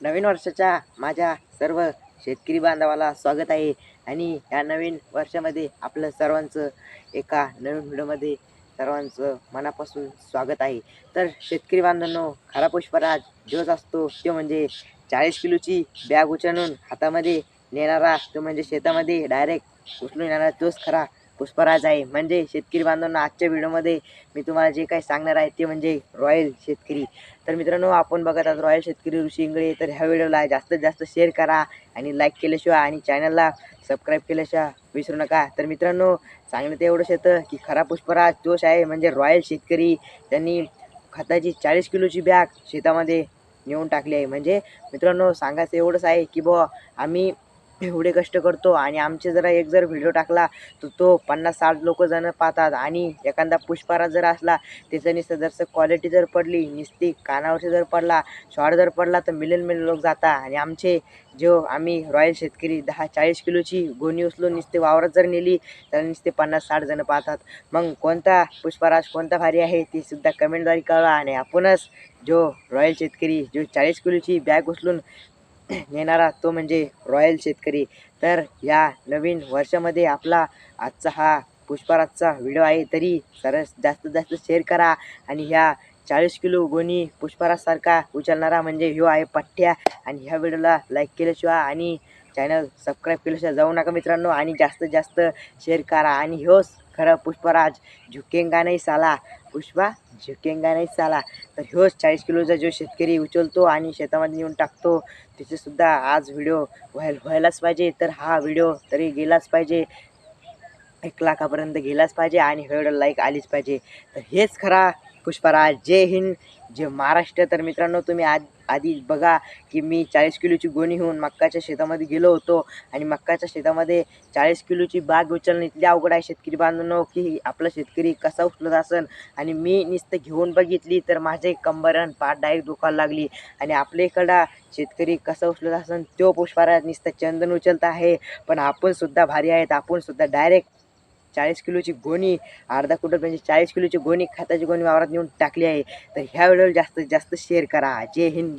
नवीन वर्षाच्या माझ्या सर्व शेतकरी बांधवाला स्वागत आहे. आणि या नवीन वर्षामध्ये आपलं सर्वांचं एका नवीन व्हिडिओमध्ये सर्वांचं मनापासून स्वागत आहे. तर शेतकरी बांधवांनो, खरा पुष्पराज जोच असतो तो म्हणजे 40 किलोची बॅग उचलून हातामध्ये नेणारा, तो म्हणजे शेतामध्ये डायरेक्ट उचलून येणारा तोच खरा पुष्पराज आहे. म्हणजे शेतकरी बांधवांना आजच्या व्हिडिओमध्ये मी तुम्हाला जे काही सांगणार आहे ते म्हणजे रॉयल शेतकरी. तर मित्रांनो, आपण बघत आहात रॉयल शेतकरी ऋषी इंगळे. तर ह्या व्हिडिओला जास्तीत जास्त शेअर करा आणि लाईक केल्याशिवाय आणि चॅनलला सबस्क्राईब केल्याशिवाय विसरू नका. तर मित्रांनो, सांगण्यात एवढंच येतं की खरा पुष्पराज जोश आहे म्हणजे रॉयल शेतकरी. त्यांनी खताची 40 किलोची बॅग शेतामध्ये नेऊन टाकली आहे. म्हणजे मित्रांनो, सांगायचं एवढंच आहे की बुवा आम्ही एवढे कष्ट करतो आणि आमचे जर व्हिडिओ टाकला तर तो 50-60 लोक जण पाहतात. आणि एखादा पुष्पराज जर असला, त्याचं नुसतं जर क्वालिटी जर पडली, नुसती कानावरती जर पडला, शॉर्ट जर पडला, तर मिलियन लोक जातात. आणि आमचे आम्ही रॉयल शेतकरी 10-40 किलोची गोणी उचलून नुसते वावरात जर नेली तर नुसते 50-60 जण पाहतात. मग कोणता पुष्पराज कोणता भारी आहे ते सुद्धा कमेंटद्वारे कळवा. आणि आपणच रॉयल शेतकरी 40 किलोची बॅग उचलून नेणारा तो म्हणजे रॉयल शेतकरी. तर या नवीन वर्षामध्ये आपला आजचा हा पुष्पराजचा व्हिडिओ आहे. तरी जास्तीत जास्त शेअर करा. आणि ह्या 40 किलो गोणी पुष्पराजसारखा उचलणारा म्हणजे ह्यो आहे पठ्ठ्या. आणि ह्या व्हिडिओला लाईक केल्याशिवाय आणि चॅनल सबस्क्राईब केल्याशिवाय जाऊ नका मित्रांनो. आणि जास्तीत जास्त शेअर करा. आणि ह्योच खरं पुष्पराज, झुकेंगा नाही साला, पुष्पा झुकेंगा नाही साला. तर ह्योच 40 किलोचा जो शेतकरी उचलतो आणि शेतामध्ये नेऊन टाकतो, सुद्धा आज व्हिडिओ व्हायलाच पाहिजे. तर हा व्हिडिओ तरी गेलाच पाहिजे, 1 लाखापर्यंत गेलाच पाहिजे आणि व्हिडिओ लाईक आलीच पाहिजे. तर हेच खरा पुष्पराज. जय हिंद, जय महाराष्ट्र. तर मित्रांनो, तुम्ही आधी बघा की मी 40 किलोची गोणी घेऊन मक्काच्या शेतामध्ये गेलो होतो. आणि मक्काच्या शेतामध्ये 40 किलोची बाग उचलणं इतली अवघड आहे शेतकरी बांधवांनो, की आपला शेतकरी कसा उचलत असेल. आणि मी नुसतं घेऊन बघितली तर माझे कंबर आणि पाठ डायरेक्ट दुखायला लागली. आणि आपल्या इकडं शेतकरी कसा उचलत असेल तो पुष्पराज नुसतं चंदन उचलत आहे. पण आपण सुद्धा भारी आहेत. आपण सुद्धा डायरेक्ट 40 किलोची गोणी, अर्धा क्विंटल म्हणजे 40 किलोची गोणी, खताची गोणी वावरात नेऊन टाकली आहे. तर ह्या व्हिडिओला जास्तीत जास्त शेअर करा. जय हिंद.